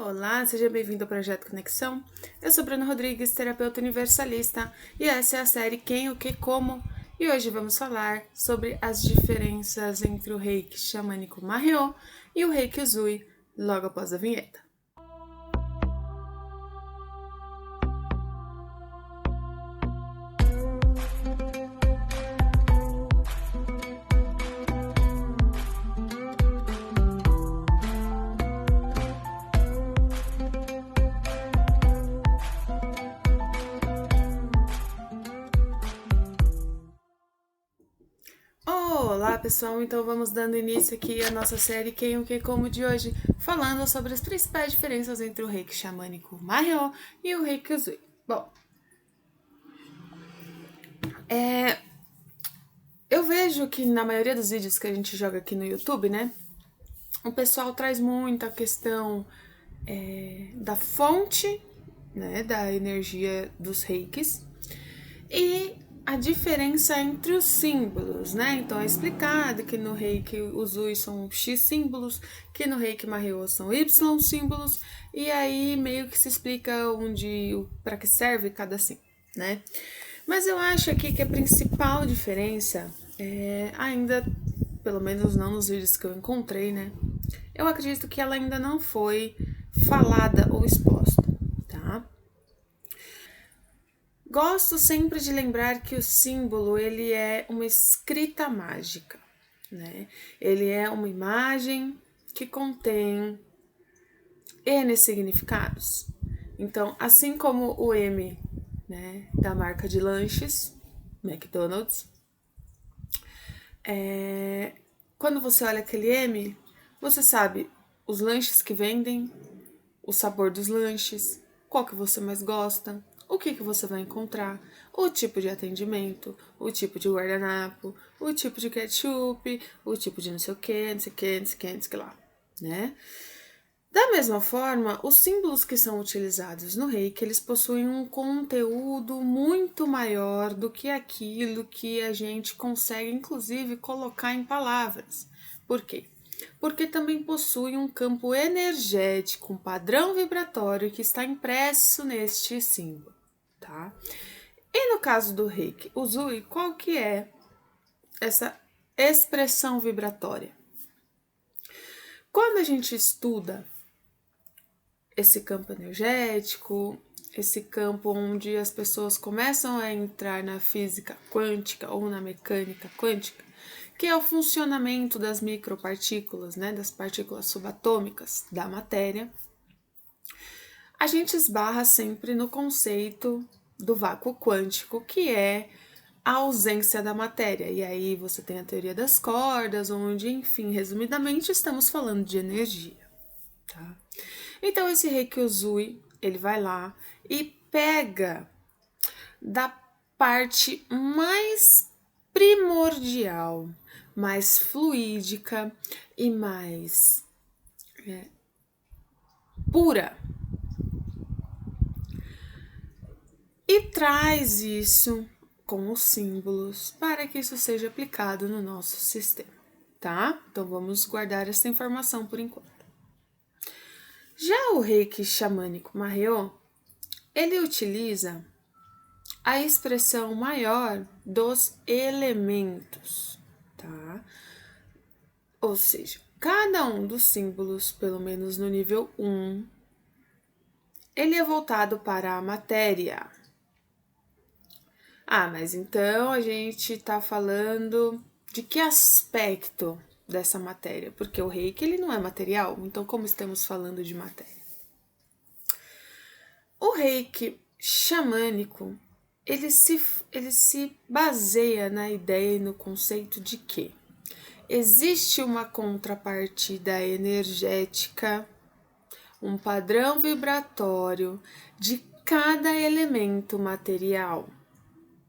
Olá, seja bem-vindo ao Projeto Conexão. Eu sou Bruna Rodrigues, terapeuta universalista, e essa é a série Quem, o Que, Como. E hoje vamos falar sobre as diferenças entre o reiki xamânico Mahyo e o reiki Usui, logo após a vinheta. Olá pessoal, então vamos dando início aqui à nossa série Quem, o Que, Como de hoje, falando sobre as principais diferenças entre o reiki xamânico Mahyo e o reiki Usui. Bom, eu vejo que na maioria dos vídeos que a gente joga aqui no YouTube, né, o pessoal traz muito a questão da fonte, né, da energia dos reikis e a diferença entre os símbolos, né? Então é explicado que no reiki Usui são X símbolos, que no reiki Mahyo são Y símbolos, e aí meio que se explica para que serve cada símbolo, né? Mas eu acho aqui que a principal diferença ainda, pelo menos não nos vídeos que eu encontrei, né? Eu acredito que ela ainda não foi falada ou exposta, tá? Gosto sempre de lembrar que o símbolo ele é uma escrita mágica, né? Ele é uma imagem que contém N significados. Então, assim como o M, né, da marca de lanches, McDonald's, quando você olha aquele M, você sabe os lanches que vendem, o sabor dos lanches, qual que você mais gosta, o que você vai encontrar, o tipo de atendimento, o tipo de guardanapo, o tipo de ketchup, o tipo de não sei o que, não sei o que, não sei o que, não sei o que lá, né? Da mesma forma, os símbolos que são utilizados no reiki, eles possuem um conteúdo muito maior do que aquilo que a gente consegue, inclusive, colocar em palavras. Por quê? Porque também possui um campo energético, um padrão vibratório que está impresso neste símbolo, tá? E no caso do reiki Usui, qual que é essa expressão vibratória? Quando a gente estuda esse campo energético, esse campo onde as pessoas começam a entrar na física quântica ou na mecânica quântica, que é o funcionamento das micropartículas, né, das partículas subatômicas da matéria, a gente esbarra sempre no conceito do vácuo quântico, que é a ausência da matéria. E aí você tem a teoria das cordas, onde, enfim, resumidamente, estamos falando de energia, tá? Então, esse reiki Usui, ele vai lá e pega da parte mais primordial, mais fluídica e mais pura e traz isso com os símbolos para que isso seja aplicado no nosso sistema, tá? Então, vamos guardar essa informação por enquanto. Já o reiki xamânico Mahyo, ele utiliza a expressão maior dos elementos, tá? Ou seja, cada um dos símbolos, pelo menos no nível 1, ele é voltado para a matéria. Ah, mas então a gente está falando de que aspecto dessa matéria? Porque o reiki ele não é material, então como estamos falando de matéria? O reiki xamânico, ele se baseia na ideia e no conceito de que existe uma contrapartida energética, um padrão vibratório de cada elemento material,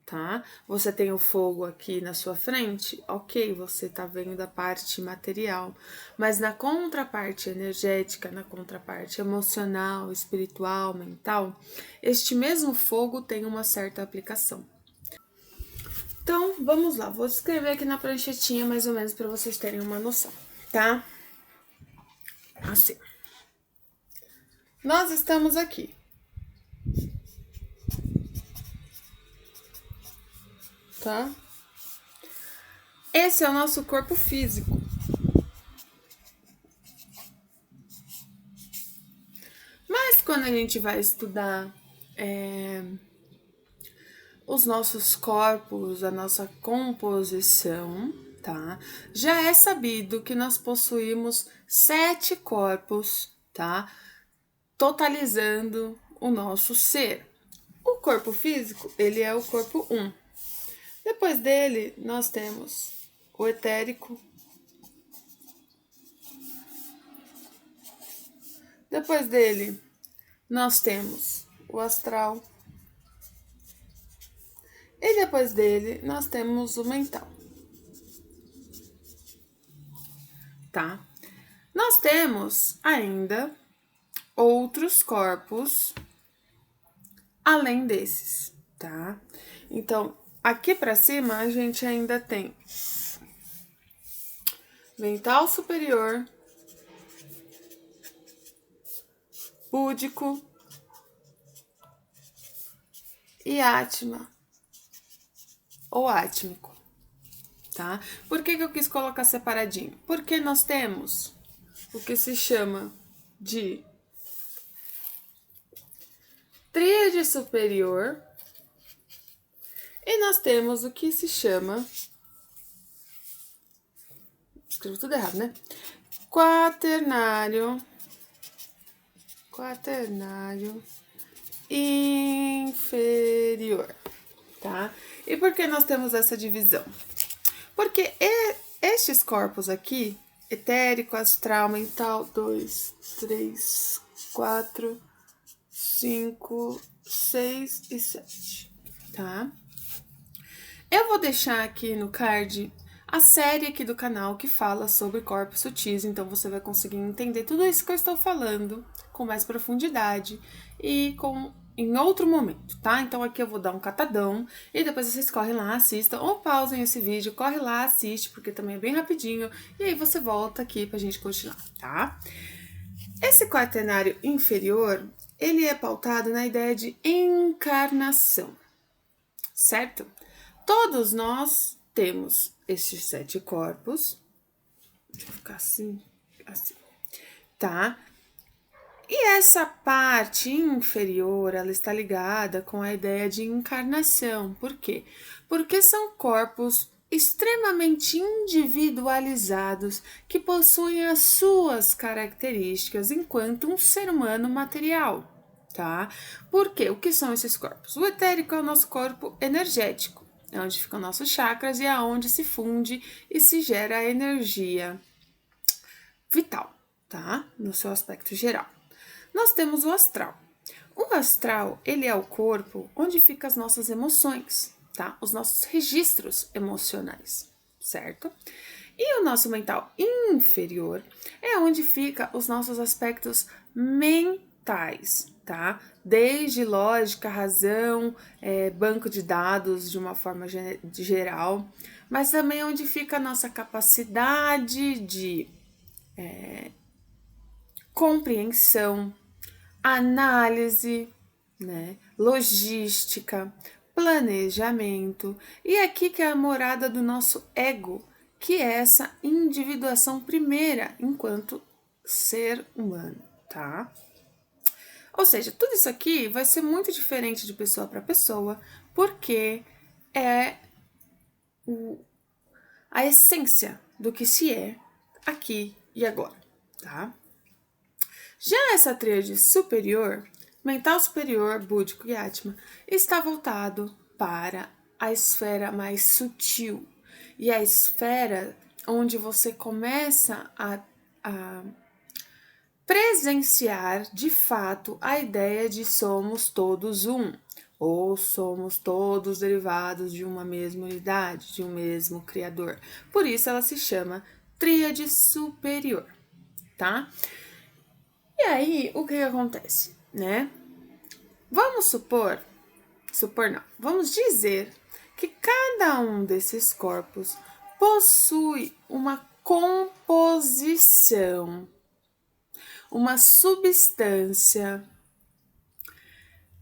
tá? Você tem o fogo aqui na sua frente, ok, você tá vendo a parte material, mas na contraparte energética, na contraparte emocional, espiritual, mental, este mesmo fogo tem uma certa aplicação. Então, vamos lá, vou escrever aqui na pranchetinha mais ou menos para vocês terem uma noção, tá? Assim. nós estamos aqui, tá? Esse é o nosso corpo físico. Mas quando a gente vai estudar os nossos corpos, a nossa composição, tá? Já é sabido que nós possuímos 7 corpos, tá? Totalizando o nosso ser. O corpo físico, ele é o corpo 1. Depois dele, nós temos o etérico. Depois dele, nós temos o astral. E depois dele, nós temos o mental. Tá? Nós temos ainda outros corpos além desses, tá? Então, aqui para cima a gente ainda tem mental superior, búdico e átma ou átmico, tá? Por que eu quis colocar separadinho? Porque nós temos o que se chama de tríade superior e nós temos o que se chama, escrevo tudo errado, né? Quaternário inferior, tá? E por que nós temos essa divisão? Porque estes corpos aqui, etérico, astral, mental, 2, 3, 4, 5, 6 e 7, tá? Eu vou deixar aqui no card a série aqui do canal que fala sobre corpos sutis, então você vai conseguir entender tudo isso que eu estou falando com mais profundidade e em outro momento, tá? Então aqui eu vou dar um catadão e depois vocês correm lá, assistam ou pausem esse vídeo, corre lá, assiste, porque também é bem rapidinho, e aí você volta aqui pra gente continuar, tá? Esse quaternário inferior, ele é pautado na ideia de encarnação, certo? Todos nós temos estes 7 corpos. Deixa eu ficar assim, tá? E essa parte inferior, ela está ligada com a ideia de encarnação. Por quê? Porque são corpos extremamente individualizados que possuem as suas características enquanto um ser humano material, tá? Por quê? O que são esses corpos? O etérico é o nosso corpo energético, é onde ficam nossos chakras e é onde se funde e se gera a energia vital, tá? No seu aspecto geral. Nós temos o astral. O astral, ele é o corpo onde ficam as nossas emoções, tá? Os nossos registros emocionais, certo? E o nosso mental inferior é onde fica os nossos aspectos mentais, tá? Desde lógica, razão, banco de dados de uma forma geral, mas também onde fica a nossa capacidade de compreensão, análise, né, logística, planejamento, e aqui que é a morada do nosso ego, que é essa individuação primeira enquanto ser humano, tá? Ou seja, tudo isso aqui vai ser muito diferente de pessoa para pessoa, porque é a essência do que se é aqui e agora, tá? Já essa tríade superior, mental superior, búdico e átma, está voltado para a esfera mais sutil e a esfera onde você começa a presenciar de fato a ideia de somos todos um, ou somos todos derivados de uma mesma unidade, de um mesmo criador. Por isso ela se chama tríade superior, tá? E aí, o que acontece, né? Vamos vamos dizer que cada um desses corpos possui uma composição, uma substância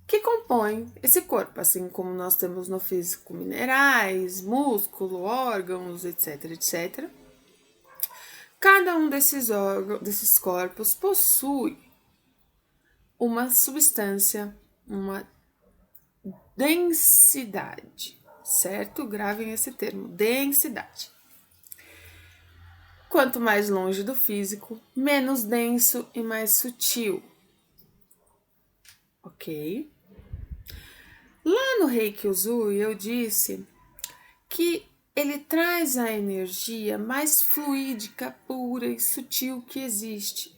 que compõe esse corpo, assim como nós temos no físico minerais, músculo, órgãos, etc, etc. Cada um desses corpos possui uma substância, uma densidade, certo? Gravem esse termo, densidade. Quanto mais longe do físico, menos denso e mais sutil. Ok? Lá no Reiki Usui eu disse que ele traz a energia mais fluídica, pura e sutil que existe.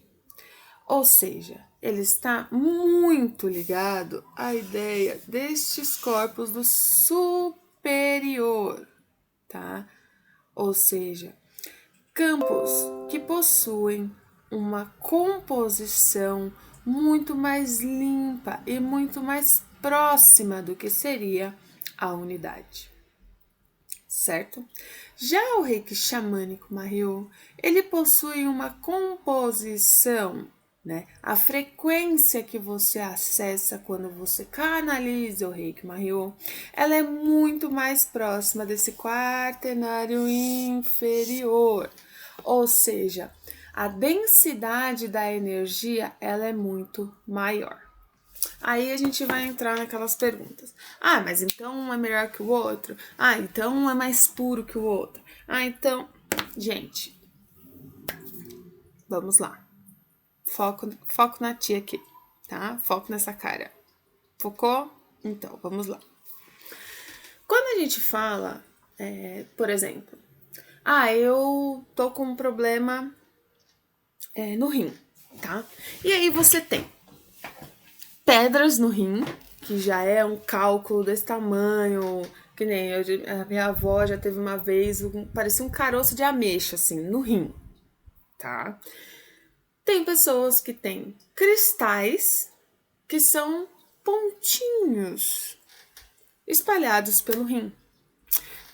Ou seja, ele está muito ligado à ideia destes corpos do superior, tá? Ou seja, campos que possuem uma composição muito mais limpa e muito mais próxima do que seria a unidade, certo? Já o reiki xamânico Mahyo, ele possui uma composição, né? A frequência que você acessa quando você canaliza o reiki Mahyo, ela é muito mais próxima desse quaternário inferior, ou seja, a densidade da energia ela é muito maior. Aí a gente vai entrar naquelas perguntas. Ah, mas então um é melhor que o outro? Ah, então um é mais puro que o outro? Ah, então... Gente, vamos lá. Foco na tia aqui, tá? Foco nessa cara. Focou? Então, vamos lá. Quando a gente fala, por exemplo, eu tô com um problema no rim, tá? E aí você tem pedras no rim, que já é um cálculo desse tamanho, que nem a minha avó já teve uma vez, parecia um caroço de ameixa, assim, no rim, tá? Tem pessoas que têm cristais que são pontinhos espalhados pelo rim.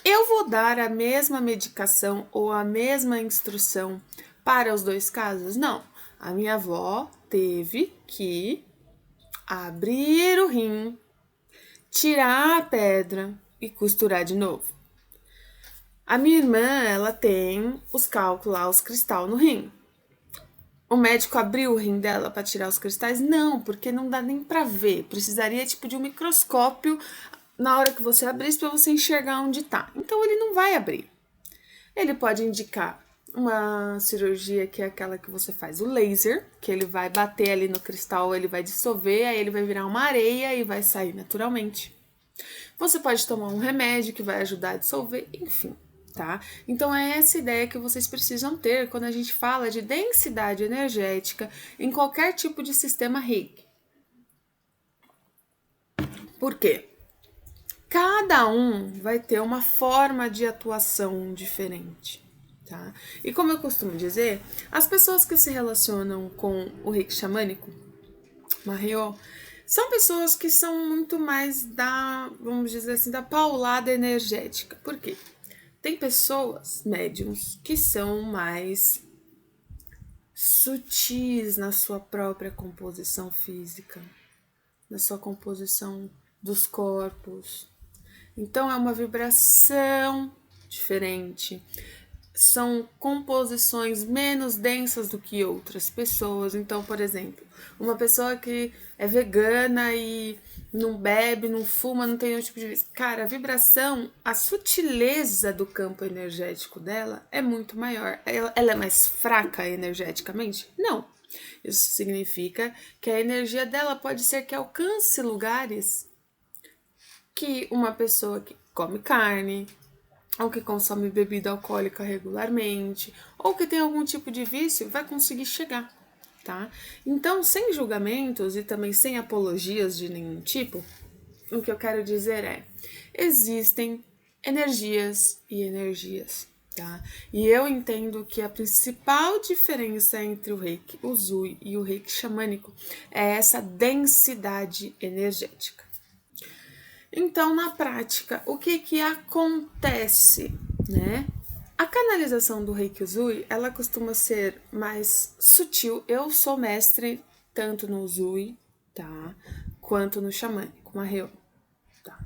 Eu vou dar a mesma medicação ou a mesma instrução para os dois casos? Não. A minha avó teve que abrir o rim, tirar a pedra e costurar de novo. A minha irmã, ela tem os cálculos lá, os cristais no rim. O médico abriu o rim dela para tirar os cristais? Não, porque não dá nem para ver. Precisaria de um microscópio na hora que você abrisse para você enxergar onde tá. Então ele não vai abrir. Ele pode indicar uma cirurgia que é aquela que você faz o laser, que ele vai bater ali no cristal, ele vai dissolver, aí ele vai virar uma areia e vai sair naturalmente. Você pode tomar um remédio que vai ajudar a dissolver, enfim, tá? Então é essa ideia que vocês precisam ter quando a gente fala de densidade energética em qualquer tipo de sistema Reiki. Por quê? Cada um vai ter uma forma de atuação diferente. Tá? E como eu costumo dizer, as pessoas que se relacionam com o reiki xamânico, Mahyo, são pessoas que são muito mais vamos dizer assim, da paulada energética. Por quê? Tem pessoas, médiums, que são mais sutis na sua própria composição física, na sua composição dos corpos. Então é uma vibração diferente. São composições menos densas do que outras pessoas. Então, por exemplo, uma pessoa que é vegana e não bebe, não fuma, não tem nenhum tipo de vício. Cara, a vibração, a sutileza do campo energético dela é muito maior. Ela é mais fraca energeticamente? Não. Isso significa que a energia dela pode ser que alcance lugares que uma pessoa que come carne, ou que consome bebida alcoólica regularmente, ou que tem algum tipo de vício, vai conseguir chegar, tá? Então, sem julgamentos e também sem apologias de nenhum tipo, o que eu quero dizer é, existem energias e energias, tá? E eu entendo que a principal diferença entre o reiki Usui e o reiki xamânico é essa densidade energética. Então, na prática, o que acontece, né? A canalização do Reiki Usui, ela costuma ser mais sutil. Eu sou mestre tanto no Usui, tá? Quanto no xamânico, Maheu, tá?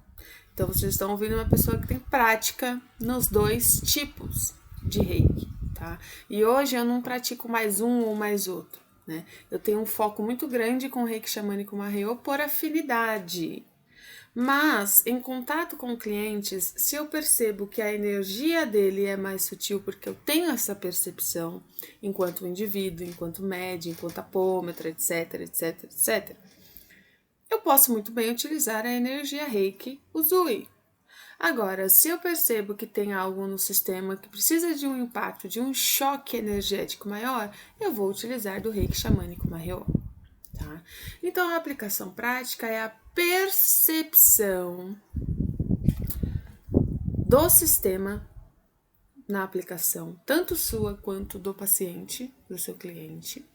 Então vocês estão ouvindo uma pessoa que tem prática nos dois tipos de Reiki, tá? E hoje eu não pratico mais um ou mais outro, né? Eu tenho um foco muito grande com o Reiki xamânico Maheu por afinidade. Mas, em contato com clientes, se eu percebo que a energia dele é mais sutil, porque eu tenho essa percepção, enquanto indivíduo, enquanto médio, enquanto apômetra, etc, etc, etc, eu posso muito bem utilizar a energia Reiki Usui. Agora, se eu percebo que tem algo no sistema que precisa de um impacto, de um choque energético maior, eu vou utilizar do Reiki xamânico Maheu. Tá? Então, a aplicação prática é a percepção do sistema na aplicação, tanto sua quanto do paciente, do seu cliente.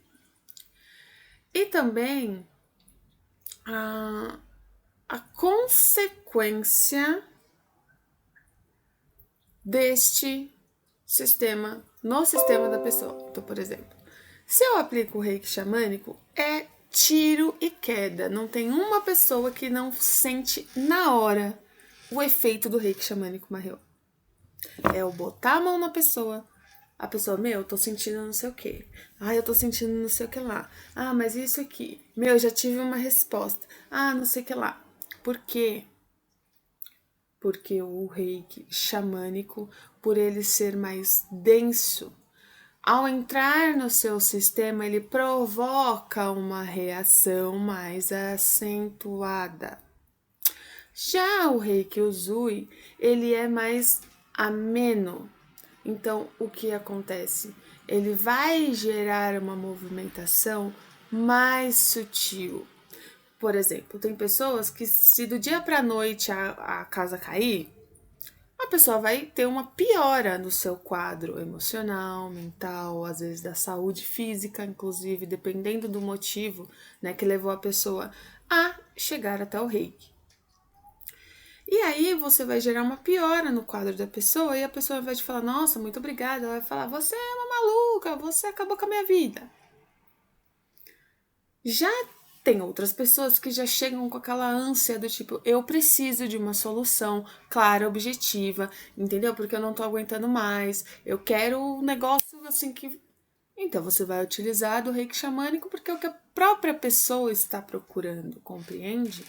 E também a consequência deste sistema no sistema da pessoa. Então, por exemplo, se eu aplico o reiki xamânico, é tiro e queda. Não tem uma pessoa que não sente na hora o efeito do reiki xamânico Maheu. É eu botar a mão na pessoa, a pessoa, meu, eu tô sentindo não sei o que. Ah, eu tô sentindo não sei o que lá. Ah, mas isso aqui. Meu, já tive uma resposta. Ah, não sei o que lá. Por quê? Porque o reiki xamânico, por ele ser mais denso, ao entrar no seu sistema, ele provoca uma reação mais acentuada. Já o Reiki Usui, ele é mais ameno. Então, o que acontece? Ele vai gerar uma movimentação mais sutil. Por exemplo, tem pessoas que se do dia para a noite a casa cair, a pessoa vai ter uma piora no seu quadro emocional, mental, às vezes da saúde física, inclusive, dependendo do motivo, né, que levou a pessoa a chegar até o reiki. E aí você vai gerar uma piora no quadro da pessoa e a pessoa vai te falar, nossa, muito obrigada, ela vai falar, você é uma maluca, você acabou com a minha vida. Já tem outras pessoas que já chegam com aquela ânsia do tipo, eu preciso de uma solução clara, objetiva, entendeu? Porque eu não tô aguentando mais, eu quero um negócio assim que... Então você vai utilizar do reiki xamânico porque é o que a própria pessoa está procurando, compreende?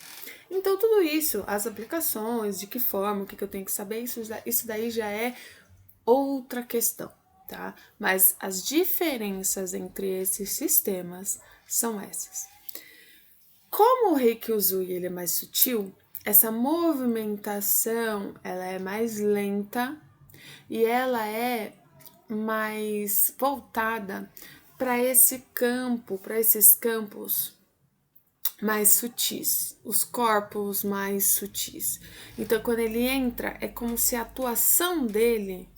Então tudo isso, as aplicações, de que forma, o que eu tenho que saber, isso daí já é outra questão, tá? Mas as diferenças entre esses sistemas são essas. Como o reiki usui ele é mais sutil, essa movimentação ela é mais lenta e ela é mais voltada para esse campo, para esses campos mais sutis, os corpos mais sutis. Então, quando ele entra, é como se a atuação dele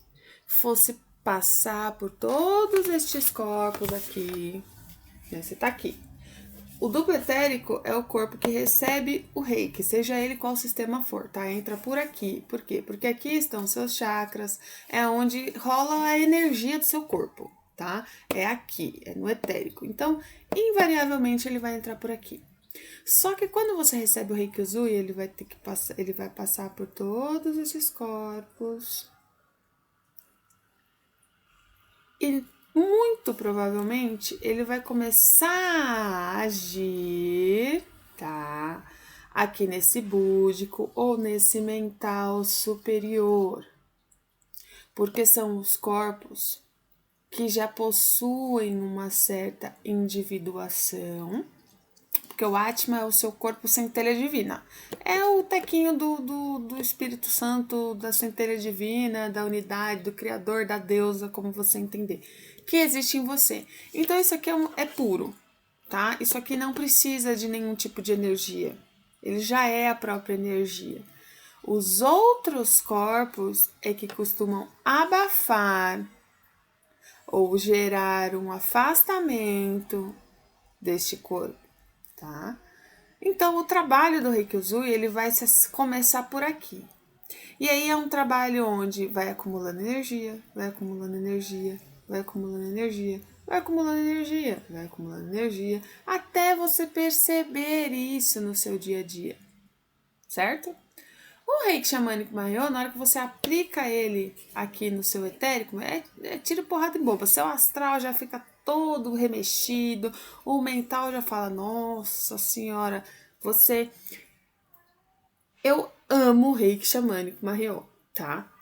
fosse passar por todos estes corpos aqui. Você tá aqui. O duplo etérico é o corpo que recebe o reiki, seja ele qual sistema for, tá? Entra por aqui. Por quê? Porque aqui estão seus chakras, é onde rola a energia do seu corpo, tá? É aqui, é no etérico. Então, invariavelmente ele vai entrar por aqui. Só que quando você recebe o reiki usui, ele vai ter que passar, ele vai passar por todos esses corpos. E muito provavelmente ele vai começar a agir, tá? Aqui nesse búdico ou nesse mental superior. Porque são os corpos que já possuem uma certa individuação. Porque o Atma é o seu corpo centelha divina. É o tequinho do Espírito Santo, da centelha divina, da unidade, do Criador, da deusa, como você entender, que existe em você. Então isso aqui é puro, tá? Isso aqui não precisa de nenhum tipo de energia. Ele já é a própria energia. Os outros corpos é que costumam abafar ou gerar um afastamento deste corpo, tá? Então, o trabalho do Reiki Usui, ele vai começar por aqui. E aí é um trabalho onde vai acumulando energia, vai acumulando energia, vai acumulando energia, vai acumulando energia, vai acumulando energia, até você perceber isso no seu dia a dia, certo? O reiki xamânico maior, na hora que você aplica ele aqui no seu etérico, é tiro porrada em bomba. Seu astral já fica todo remexido, o mental já fala, nossa senhora, você... Eu amo o reiki xamânico Mariô, tá?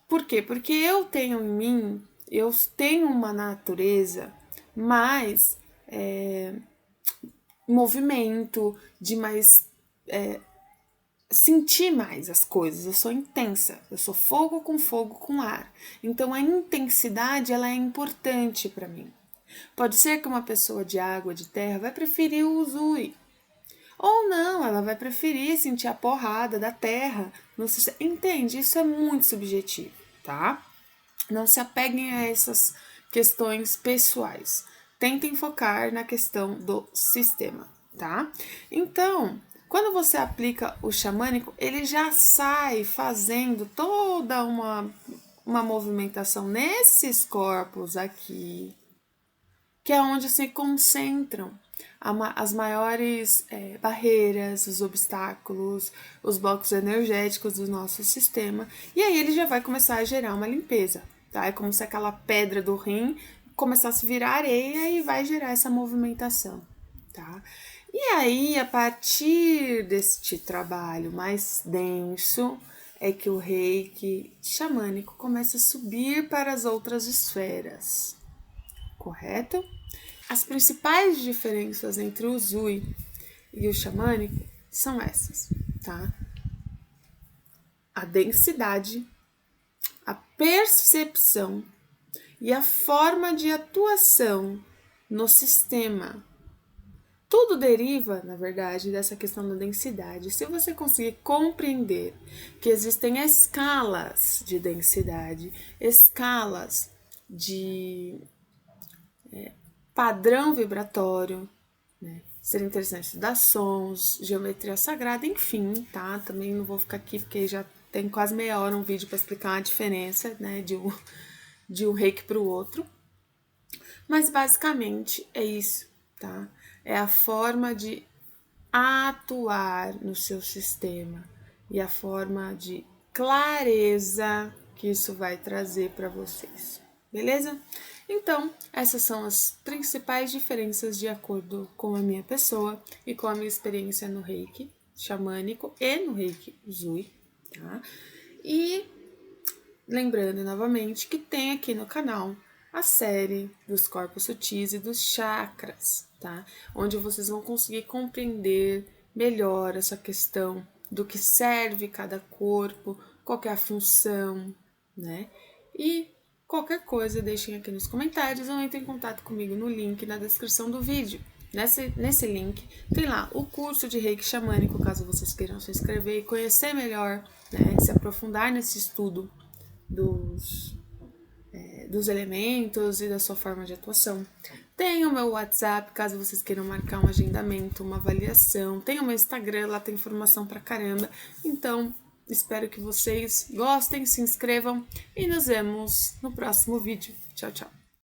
Por quê? Porque eu tenho em mim, eu tenho uma natureza mais movimento, de mais sentir mais as coisas. Eu sou intensa, eu sou fogo com ar. Então a intensidade ela é importante para mim. Pode ser que uma pessoa de água, de terra, vai preferir o Uzui. Ou não, ela vai preferir sentir a porrada da terra. Entende? Isso é muito subjetivo, tá? Não se apeguem a essas questões pessoais. Tentem focar na questão do sistema, tá? Então, quando você aplica o xamânico, ele já sai fazendo toda uma movimentação nesses corpos aqui, que é onde se concentram as maiores barreiras, os obstáculos, os blocos energéticos do nosso sistema. E aí ele já vai começar a gerar uma limpeza, tá? É como se aquela pedra do rim começasse a virar areia e vai gerar essa movimentação, tá? E aí, a partir deste trabalho mais denso, é que o reiki xamânico começa a subir para as outras esferas, correto? As principais diferenças entre o Uzui e o xamânico são essas, tá? A densidade, a percepção e a forma de atuação no sistema. Tudo deriva, na verdade, dessa questão da densidade. Se você conseguir compreender que existem escalas de densidade, escalas de padrão vibratório, né? Seria interessante estudar sons, geometria sagrada, enfim, tá? Também não vou ficar aqui porque já tem quase meia hora um vídeo para explicar a diferença, né, de um reiki para o outro. Mas basicamente é isso, tá? É a forma de atuar no seu sistema e a forma de clareza que isso vai trazer para vocês, beleza? Então, essas são as principais diferenças de acordo com a minha pessoa e com a minha experiência no reiki xamânico e no reiki Uzui, tá? E lembrando novamente que tem aqui no canal a série dos corpos sutis e dos chakras, tá? Onde vocês vão conseguir compreender melhor essa questão do que serve cada corpo, qual é a função, né? E qualquer coisa deixem aqui nos comentários ou entrem em contato comigo no link na descrição do vídeo. Nesse link tem lá o curso de reiki xamânico, caso vocês queiram se inscrever e conhecer melhor, né? Se aprofundar nesse estudo dos elementos e da sua forma de atuação. Tem o meu WhatsApp, caso vocês queiram marcar um agendamento, uma avaliação. Tem o meu Instagram, lá tem informação pra caramba. Então, espero que vocês gostem, se inscrevam e nos vemos no próximo vídeo. Tchau, tchau!